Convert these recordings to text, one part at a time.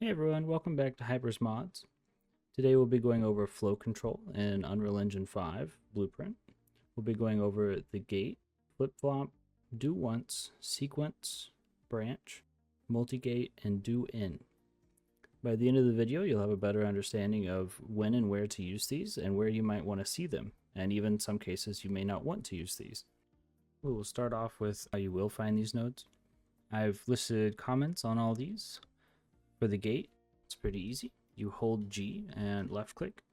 Hey everyone, welcome back to Hyper's Mods. Today we'll be going over flow control in Unreal Engine 5 Blueprint. We'll be going over the gate, FlipFlop, do once, sequence, branch, MultiGate, and do in. By the end of the video, you'll have a better understanding of when and where to use these and where you might want to see them, and even in some cases you may not want to use these. We will start off with how you will find these nodes. I've listed comments on all these. For the gate, it's pretty easy. You hold G and left click.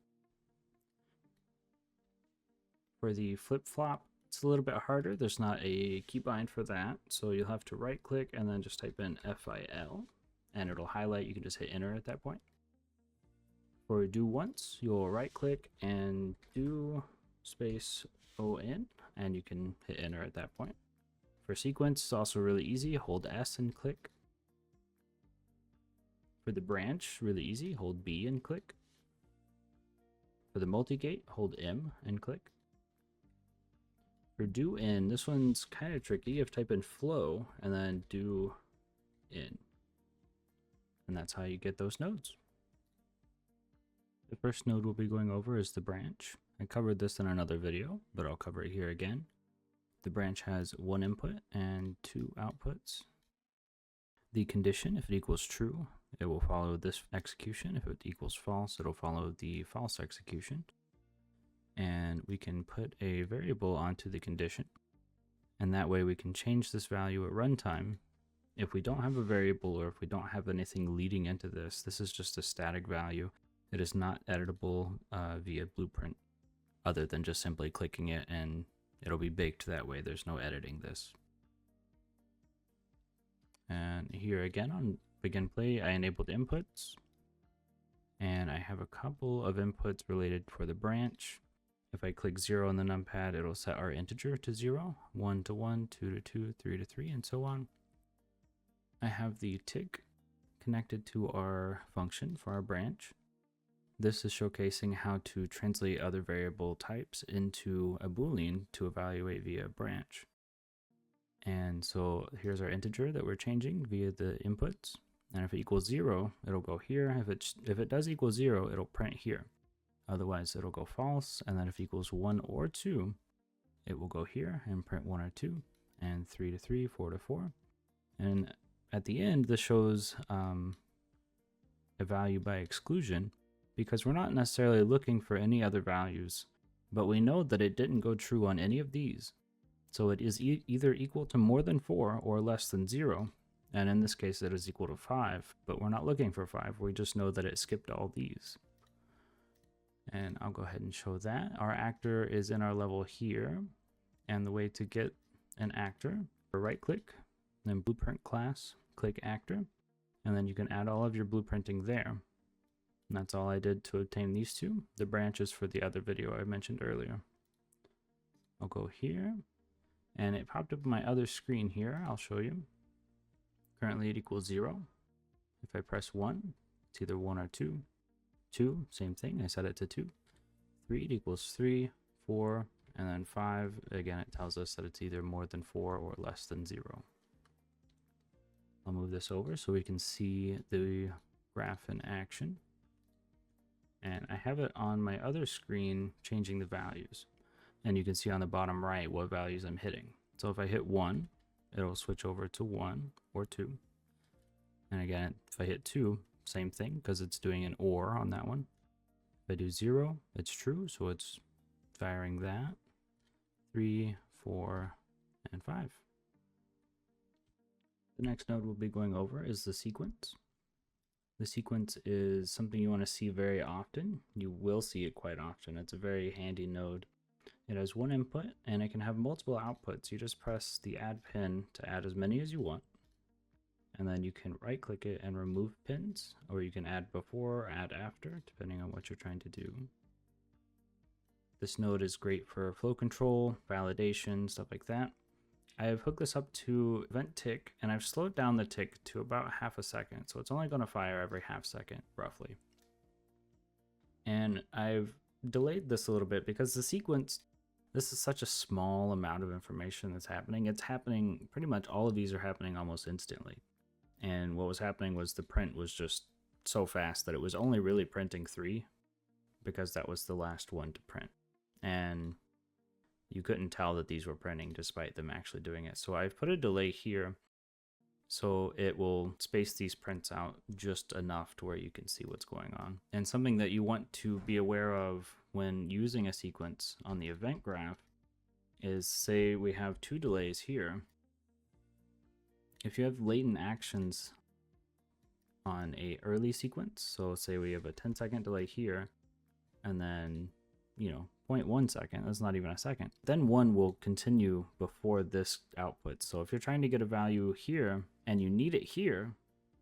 For the flip-flop, it's a little bit harder. There's not a keybind for that, so you'll have to right click and then just type in FIL, and it'll highlight. You can just hit enter at that point. For do once, you'll right click and do space ON, and you can hit enter at that point. For sequence, it's also really easy. Hold S and click. For the branch, really easy, hold B and click. For the multi-gate, hold M and click. For do in, this one's kind of tricky. You have to type in flow and then do in. And that's how you get those nodes. The first node we'll be going over is the branch. I covered this in another video, but I'll cover it here again. The branch has one input and two outputs. The condition, if it equals true, it will follow this execution. If it equals false, it'll follow the false execution. And we can put a variable onto the condition. And that way we can change this value at runtime. If we don't have a variable or if we don't have anything leading into this, this is just a static value. It is not editable via Blueprint, other than just simply clicking it and it'll be baked that way. There's no editing this. And here again on begin play, I enabled inputs, and I have a couple of inputs related for the branch. If I click 0 on the numpad, it'll set our integer to 0, 1 to 1, 2 to 2, 3 to 3, and so on. I have the tick connected to our function for our branch. This is showcasing how to translate other variable types into a Boolean to evaluate via branch. And so here's our integer that we're changing via the inputs. And if it equals 0, it'll go here. If it does equal 0, it'll print here. Otherwise, it'll go false. And then if it equals 1 or 2, it will go here and print 1 or 2, and 3 to 3, 4 to 4. And at the end, this shows a value by exclusion, because we're not necessarily looking for any other values, but we know that it didn't go true on any of these. So it is either equal to more than 4 or less than 0. And in this case, it is equal to 5, but we're not looking for 5. We just know that it skipped all these. And I'll go ahead and show that. Our actor is in our level here. And the way to get an actor, right click, then blueprint class, click actor, and then you can add all of your blueprinting there. And that's all I did to obtain these two. The branch is for the other video I mentioned earlier. I'll go here, and it popped up on my other screen here. I'll show you. Currently it equals 0. If I press 1, it's either 1 or 2. 2, same thing, I set it to 2. 3, it equals 3, 4, and then 5. Again, it tells us that it's either more than 4 or less than 0. I'll move this over so we can see the graph in action. And I have it on my other screen changing the values. And you can see on the bottom right what values I'm hitting. So if I hit 1, it'll switch over to 1 or 2. And again, if I hit 2, same thing, because it's doing an OR on that one. If I do 0, it's true, so it's firing that. 3, 4, and 5. The next node we'll be going over is the sequence. The sequence is something you want to see very often. You will see it quite often. It's a very handy node. It has one input and it can have multiple outputs. You just press the add pin to add as many as you want. And then you can right click it and remove pins, or you can add before or add after, depending on what you're trying to do. This node is great for flow control, validation, stuff like that. I have hooked this up to event tick, and I've slowed down the tick to about ½ a second. So it's only going to fire every ½ second, roughly. And I've delayed this a little bit because the sequence, this is such a small amount of information that's happening. It's happening, pretty much all of these are happening almost instantly. And what was happening was the print was just so fast that it was only really printing 3 because that was the last one to print. And you couldn't tell that these were printing despite them actually doing it. So I've put a delay here so it will space these prints out just enough to where you can see what's going on. And something that you want to be aware of when using a sequence on the event graph is, say we have 2 delays here. If you have latent actions on a early sequence, so say we have a 10-second delay here, and then, 0.1 second, that's not even a second, then 1 will continue before this output. So if you're trying to get a value here and you need it here,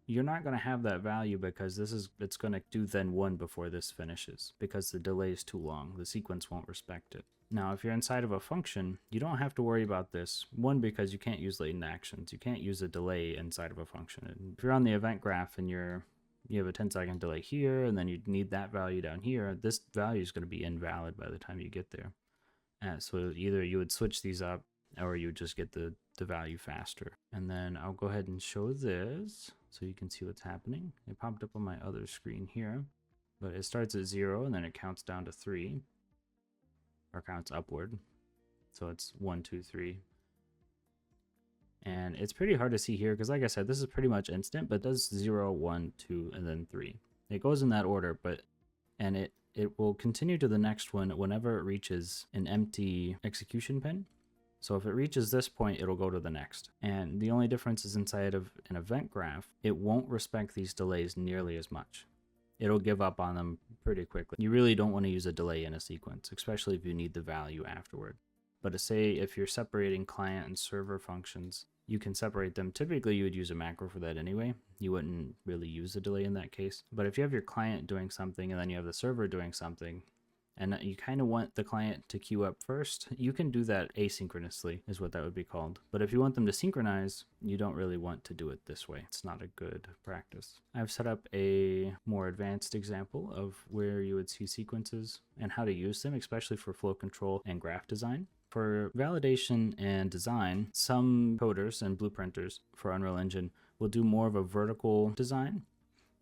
you're not going to have that value because it's going to do then 1 before this finishes because the delay is too long. The sequence won't respect it. Now, if you're inside of a function, you don't have to worry about this. 1, because you can't use latent actions. You can't use a delay inside of a function. And if you're on the event graph and you have a 10-second delay here, and then you need that value down here, this value is going to be invalid by the time you get there. So either you would switch these up or you would just get the value faster. And then I'll go ahead and show this so you can see what's happening. It popped up on my other screen here, but it starts at 0 and then it counts down to 3, or counts upward. So it's 1, 2, 3. And it's pretty hard to see here because, like I said, this is pretty much instant, but it does 0, 1, 2, and then 3. It goes in that order, and it will continue to the next one whenever it reaches an empty execution pin. So if it reaches this point, it'll go to the next. And the only difference is inside of an event graph, it won't respect these delays nearly as much. It'll give up on them pretty quickly. You really don't want to use a delay in a sequence, especially if you need the value afterward. But to say if you're separating client and server functions, you can separate them. Typically, you would use a macro for that anyway. You wouldn't really use a delay in that case. But if you have your client doing something and then you have the server doing something, and you kind of want the client to queue up first, you can do that asynchronously, is what that would be called. But if you want them to synchronize, you don't really want to do it this way. It's not a good practice. I've set up a more advanced example of where you would see sequences and how to use them, especially for flow control and graph design. For validation and design, some coders and blueprinters for Unreal Engine will do more of a vertical design.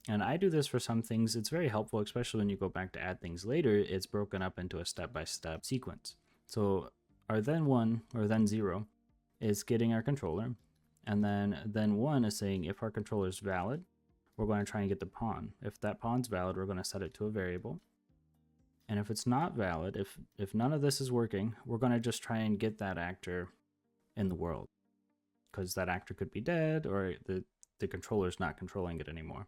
And I do this for some things. It's very helpful, especially when you go back to add things later. It's broken up into a step-by-step sequence. So our then 1 or then 0 is getting our controller. And then 1 is saying if our controller is valid, we're going to try and get the pawn. If that pawn's valid, we're going to set it to a variable. And if it's not valid, if none of this is working, we're going to just try and get that actor in the world. Because that actor could be dead or the controller's not controlling it anymore.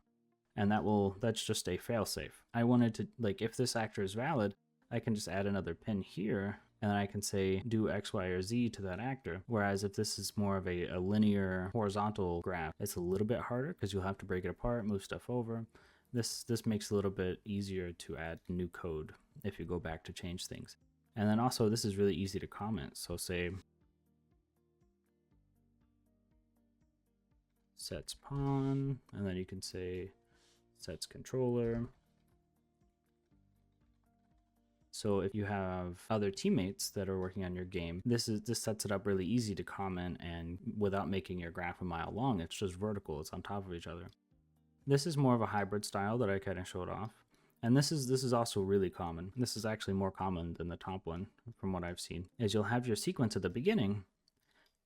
And that's just a failsafe. I wanted to, if this actor is valid, I can just add another pin here, and then I can say do X, Y, or Z to that actor. Whereas if this is more of a linear horizontal graph, it's a little bit harder because you'll have to break it apart, move stuff over. This makes it a little bit easier to add new code if you go back to change things. And then also this is really easy to comment. So say sets pawn, and then you can say sets controller. So if you have other teammates that are working on your game, this sets it up really easy to comment, and without making your graph a mile long, it's just vertical, it's on top of each other. This is more of a hybrid style that I kind of showed off. And this is also really common. This is actually more common than the top one from what I've seen, is you'll have your sequence at the beginning,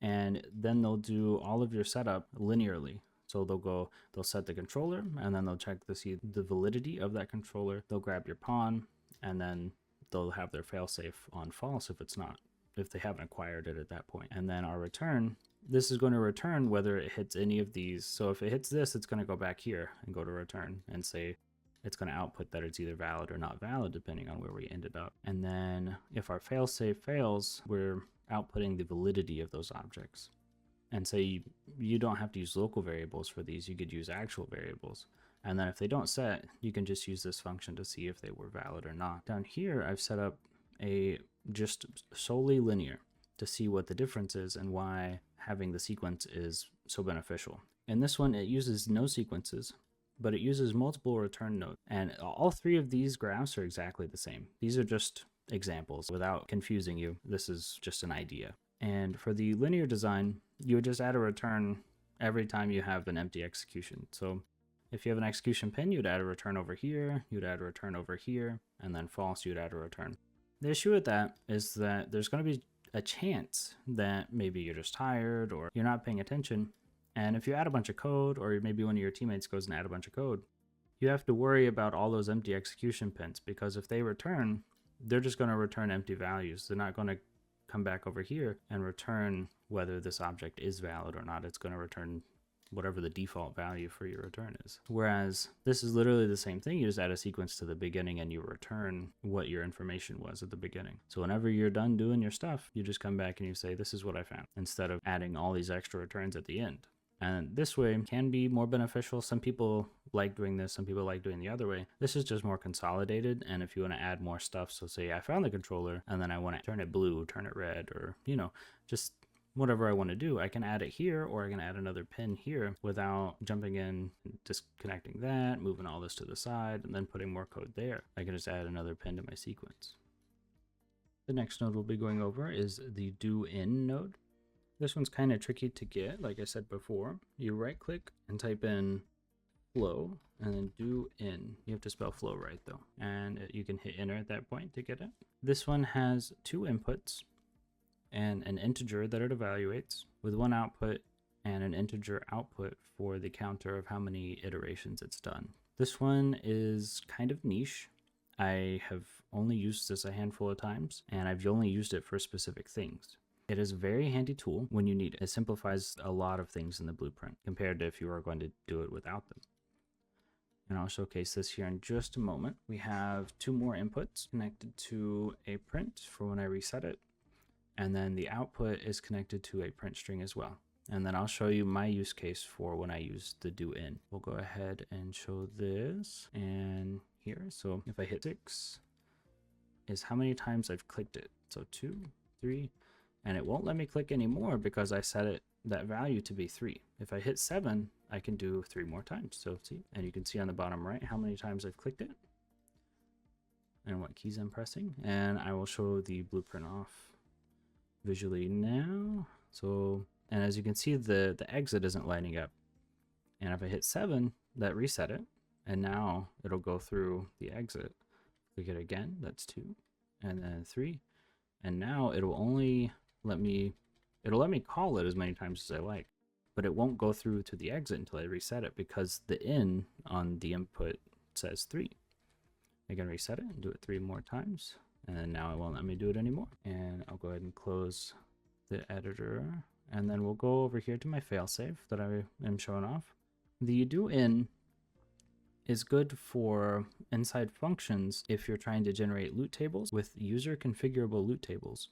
and then they'll do all of your setup linearly. So they'll set the controller, and then they'll check to see the validity of that controller. They'll grab your pawn, and then they'll have their failsafe on false if they haven't acquired it at that point. And then our return, this is going to return whether it hits any of these. So if it hits this, it's going to go back here and go to return and say it's going to output that it's either valid or not valid, depending on where we ended up. And then if our failsafe fails, we're outputting the validity of those objects. And say you don't have to use local variables for these, you could use actual variables. And then if they don't set, you can just use this function to see if they were valid or not. Down here, I've set up a just solely linear to see what the difference is and why having the sequence is so beneficial. In this one, it uses no sequences, but it uses multiple return nodes. And all 3 of these graphs are exactly the same. These are just examples. Without confusing you, this is just an idea. And for the linear design, you would just add a return every time you have an empty execution. So If you have an execution pin, you'd add a return over here, you'd add a return over here, and then false, you'd add a return. The issue with that is that there's going to be a chance that maybe you're just tired or you're not paying attention. And if you add a bunch of code, or maybe one of your teammates goes and add a bunch of code, you have to worry about all those empty execution pins, because if they return, they're just going to return empty values. They're not going to come back over here and return whether this object is valid or not. It's going to return whatever the default value for your return is. Whereas this is literally the same thing. You just add a sequence to the beginning and you return what your information was at the beginning. So whenever you're done doing your stuff, you just come back and you say, this is what I found, instead of adding all these extra returns at the end. And this way can be more beneficial. Some people like doing this, some people like doing the other way. This is just more consolidated. And if you want to add more stuff, so say I found the controller and then I want to turn it blue, turn it red, or, you know, just whatever I want to do, I can add it here, or I can add another pin here without jumping in, disconnecting that, moving all this to the side, and then putting more code there. I can just add another pin to my sequence. The next node we'll be going over is the do in node. This one's kind of tricky to get. Like I said before, you right click and type in flow and then do in. You have to spell flow right though. And you can hit enter at that point to get it. This one has two inputs and an integer that it evaluates with one output and an integer output for the counter of how many iterations it's done. This one is kind of niche. I have only used this a handful of times and I've only used it for specific things. It is a very handy tool when you need it. It simplifies a lot of things in the blueprint compared to if you were going to do it without them. And I'll showcase this here in just a moment. We have two more inputs connected to a print for when I reset it. And then the output is connected to a print string as well. And then I'll show you my use case for when I use the do in. We'll go ahead and show this and here. So if I hit 6 is how many times I've clicked it. So 2, 3, and it won't let me click anymore because I set it that value to be 3. If I hit 7, I can do 3 more times. So see, and you can see on the bottom right how many times I've clicked it and what keys I'm pressing. And I will show the blueprint off visually now. So, and as you can see, the exit isn't lighting up. And if I hit 7, that reset it. And now it'll go through the exit. Click it again, that's 2, and then 3. And now it'll only let me call it as many times as I like, but it won't go through to the exit until I reset it because the in on the input says 3. I can reset it and do it 3 more times. And then now it won't let me do it anymore. And I'll go ahead and close the editor. And then we'll go over here to my failsafe that I am showing off. The do in is good for inside functions if you're trying to generate loot tables with user configurable loot tables.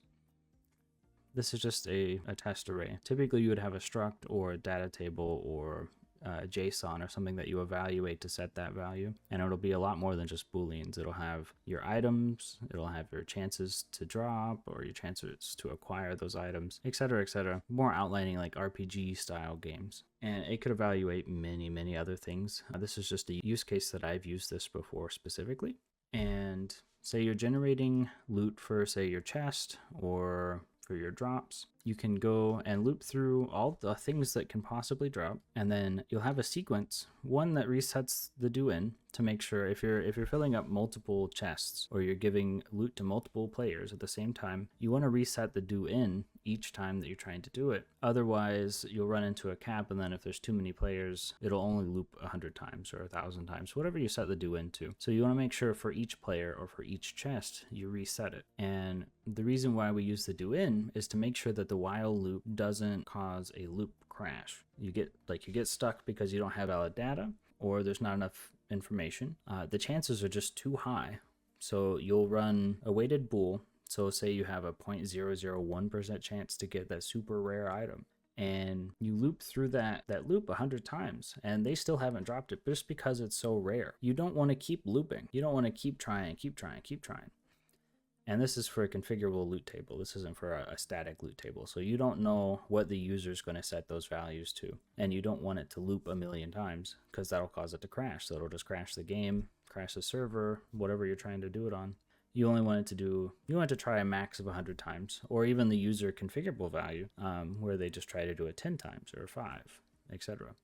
This is just a test array. Typically you would have a struct or a data table or JSON or something that you evaluate to set that value. And it'll be a lot more than just Booleans. It'll have your items, it'll have your chances to drop or your chances to acquire those items, etc., etc. More outlining like RPG style games. And it could evaluate many other things. This is just a use case that I've used this before specifically. And say you're generating loot for say your chest or for your drops, you can go and loop through all the things that can possibly drop, and then you'll have a sequence, one that resets the do in to make sure if you're filling up multiple chests or you're giving loot to multiple players at the same time, you want to reset the do in each time that you're trying to do it. Otherwise you'll run into a cap, and then if there's too many players, it'll only loop 100 times or 1,000 times, whatever you set the do in to. So you want to make sure for each player or for each chest you reset it. And the reason why we use the do in is to make sure that the while loop doesn't cause a loop crash. You get stuck because you don't have valid data or there's not enough information. The chances are just too high. So you'll run a weighted bool. So say you have a 0.001% chance to get that super rare item, and you loop through that loop 100 times and they still haven't dropped it just because it's so rare. You don't want to keep looping. You don't want to keep trying. And this is for a configurable loot table. This isn't for a static loot table. So you don't know what the user is going to set those values to. And you don't want it to loop 1,000,000 times because that'll cause it to crash. So it'll just crash the game, crash the server, whatever you're trying to do it on. You only want it to try a max of 100 times, or even the user configurable value where they just try to do it 10 times or 5, etc.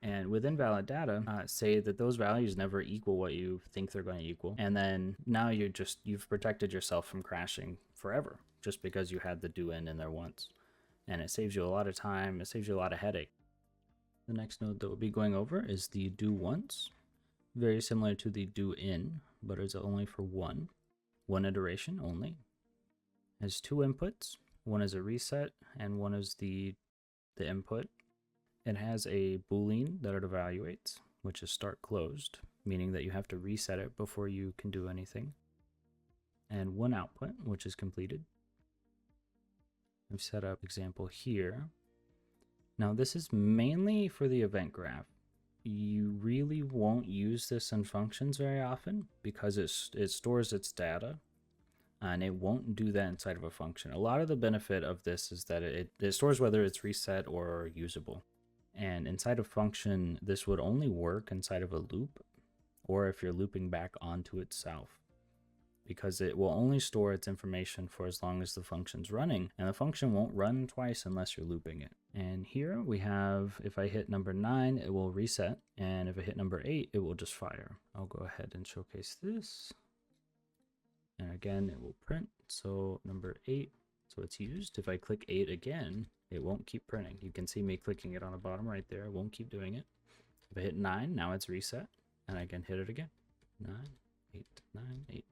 And with invalid data, say that those values never equal what you think they're going to equal. And then now you've protected yourself from crashing forever just because you had the do in there once. And it saves you a lot of time. It saves you a lot of headache. The next node that we'll be going over is the do once. Very similar to the do in, but it's only for one iteration only. It has two inputs. One is a reset and one is the input. It has a Boolean that it evaluates, which is start closed, meaning that you have to reset it before you can do anything. And one output, which is completed. I've set up example here. Now this is mainly for the event graph. You really won't use this in functions very often because it stores its data and it won't do that inside of a function. A lot of the benefit of this is that it stores whether it's reset or usable. And inside of function, this would only work inside of a loop or if you're looping back onto itself, because it will only store its information for as long as the function's running, and the function won't run twice unless you're looping it. And here we have, if I hit number 9, it will reset, and if I hit number 8, it will just fire. I'll go ahead and showcase this. And again, it will print. So number 8, so it's used. If I click 8 again, it won't keep printing. You can see me clicking it on the bottom right there. It won't keep doing it. If I hit 9, now it's reset, and I can hit it again. 9, 8, 9, 8.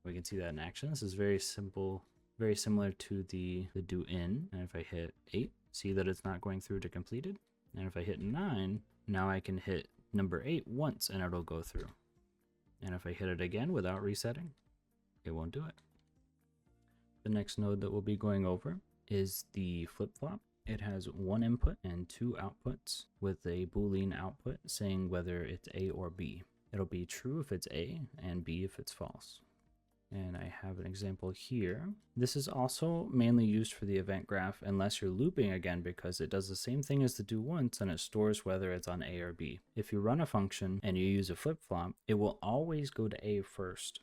We can see that in action. This is very simple, very similar to the do in. And if I hit 8, see that it's not going through to completed. And if I hit 9, now I can hit number 8 once and it'll go through. And if I hit it again without resetting, it won't do it. The next node that we'll be going over is the FlipFlop. It has one input and two outputs with a Boolean output saying whether it's A or B. It'll be true if it's A and B if it's false. And I have an example here. This is also mainly used for the event graph unless you're looping again, because it does the same thing as the do once and it stores whether it's on A or B. If you run a function and you use a flip-flop, it will always go to A first.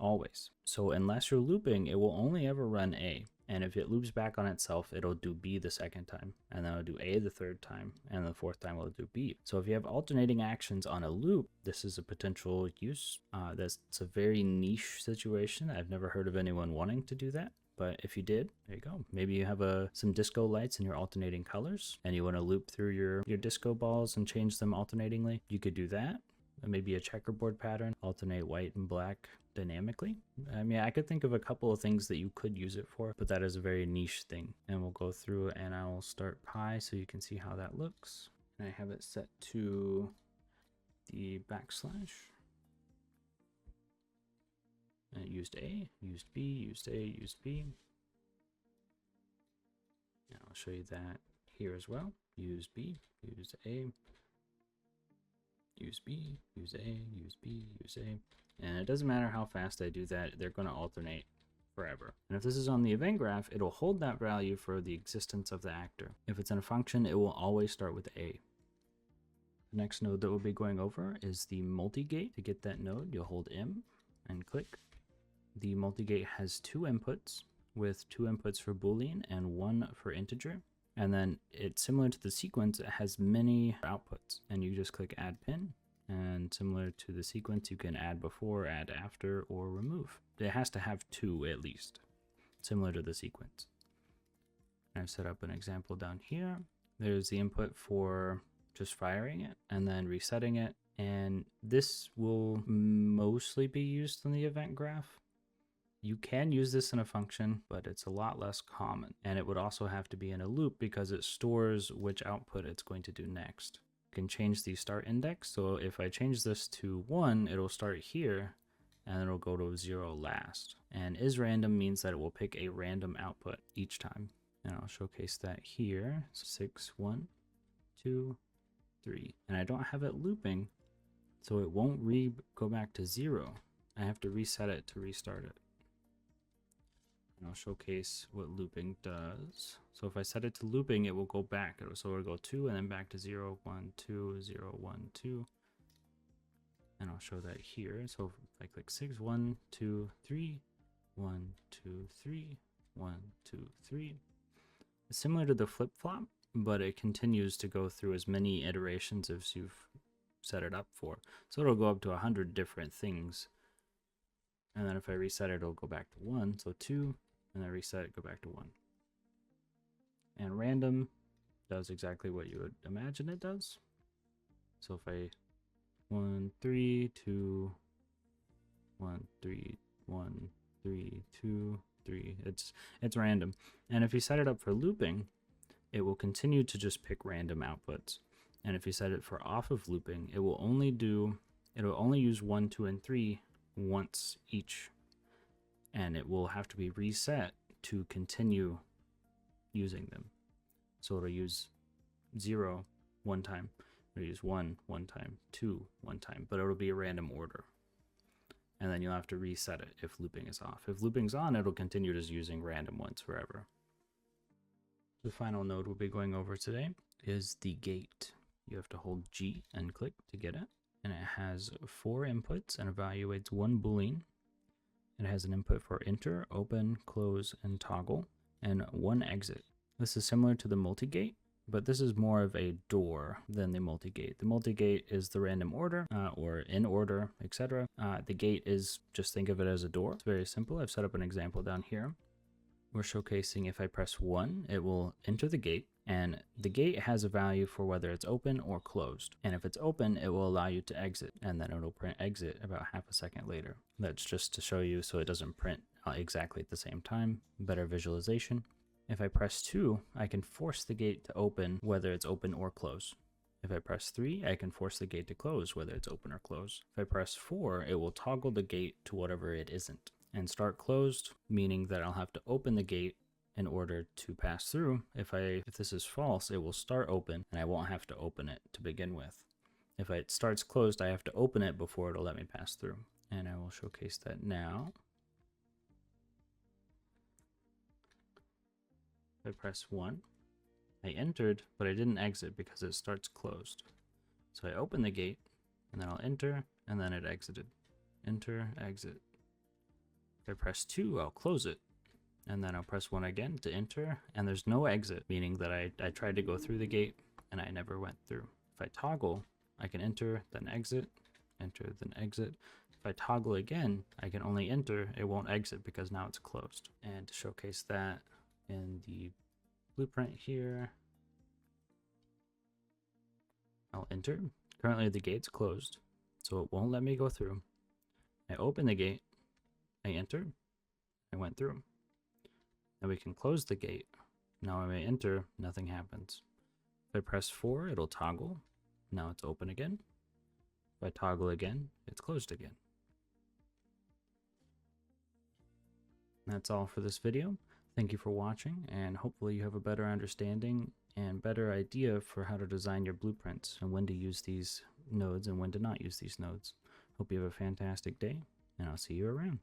Always. So unless you're looping, it will only ever run A. And if it loops back on itself, it'll do B the second time, and then it'll do A the third time, and the fourth time it'll do B. So if you have alternating actions on a loop, this is a potential use. That's a very niche situation. I've never heard of anyone wanting to do that. But if you did, there you go. Maybe you have some disco lights and you're alternating colors, and you want to loop through your disco balls and change them alternatingly. You could do that. Maybe a checkerboard pattern, alternate white and black dynamically. I mean, I could think of a couple of things that you could use it for, but that is a very niche thing. And we'll go through and I will start pi so you can see how that looks. And I have it set to the backslash. And it used A, used B, used A, used B. And I'll show you that here as well. Use B, use A. Use B, use A, use B, use A. And it doesn't matter how fast I do that, they're going to alternate forever. And if this is on the event graph, it'll hold that value for the existence of the actor. If it's in a function, it will always start with A. The next node that we'll be going over is the MultiGate. To get that node, you'll hold M and click. The MultiGate has two inputs, with two inputs for Boolean and one for integer. And then it's similar to the sequence, it has many outputs, and you just click add pin, and similar to the sequence, you can add before, add after, or remove. It has to have two at least, similar to the sequence. I've set up an example down here. There's the input for just firing it and then resetting it, and this will mostly be used in the event graph. You can use this in a function, but it's a lot less common. And it would also have to be in a loop because it stores which output it's going to do next. You can change the start index. So if I change this to 1, it'll start here and it'll go to 0 last. And isRandom means that it will pick a random output each time. And I'll showcase that here. 6, 1, 2, 3. And I don't have it looping, so it won't go back to 0. I have to reset it to restart it. And I'll showcase what looping does. So if I set it to looping, it will go back. So it'll go 2 and then back to 0, 1, 2, 0, 1, 2. And I'll show that here. So if I click 6, 1, 2, 3, 1, 2, 3, 1, 2, 3. It's similar to the flip-flop. but it continues to go through as many iterations as you've set it up for. So it'll go up to 100 different things. And then if I reset it, it'll go back to 1. So 2, and then reset it, go back to 1. And random does exactly what you would imagine it does. So if I 1, 3, 2, 1, 3, 1, 3, 2, 3, it's random. And if you set it up for looping, it will continue to just pick random outputs. And if you set it for off of looping, it will only use 1, 2, and 3 once each. And it will have to be reset to continue using them. So it'll use 0 one time, it'll use 1 one time, 2 one time, but it'll be a random order. And then you'll have to reset it if looping is off. If looping's on, it'll continue just using random ones forever. The final node we'll be going over today is the gate. You have to hold G and click to get it. And it has 4 inputs and evaluates 1 boolean. It has an input for enter, open, close, and toggle, and 1 exit. This is similar to the MultiGate, but this is more of a door than the MultiGate. The MultiGate is the random order or in order, etc. The gate is, just think of it as a door. It's very simple. I've set up an example down here. We're showcasing if I press 1, it will enter the gate, and the gate has a value for whether it's open or closed. And if it's open, it will allow you to exit, and then it'll print exit about half a second later. That's just to show you so it doesn't print exactly at the same time. Better visualization. If I press 2, I can force the gate to open whether it's open or closed. If I press 3, I can force the gate to close whether it's open or closed. If I press 4, it will toggle the gate to whatever it isn't. And start closed, meaning that I'll have to open the gate in order to pass through. If this is false, it will start open and I won't have to open it to begin with. If it starts closed, I have to open it before it'll let me pass through. And I will showcase that now. If I press 1, I entered, but I didn't exit because it starts closed. So I open the gate, and then I'll enter, and then it exited. Enter, exit. If I press 2, I'll close it, and then I'll press 1 again to enter, and there's no exit, meaning that I tried to go through the gate, and I never went through. If I toggle, I can enter, then exit, then exit. If I toggle again, I can only enter, it won't exit because now it's closed. And to showcase that in the blueprint here, I'll enter. Currently the gate's closed, so it won't let me go through. I open the gate, I enter, I went through. Now we can close the gate. Now when I enter, nothing happens. If I press 4, it'll toggle. Now it's open again. If I toggle again, it's closed again. That's all for this video. Thank you for watching, and hopefully you have a better understanding and better idea for how to design your blueprints and when to use these nodes and when to not use these nodes. Hope you have a fantastic day, and I'll see you around.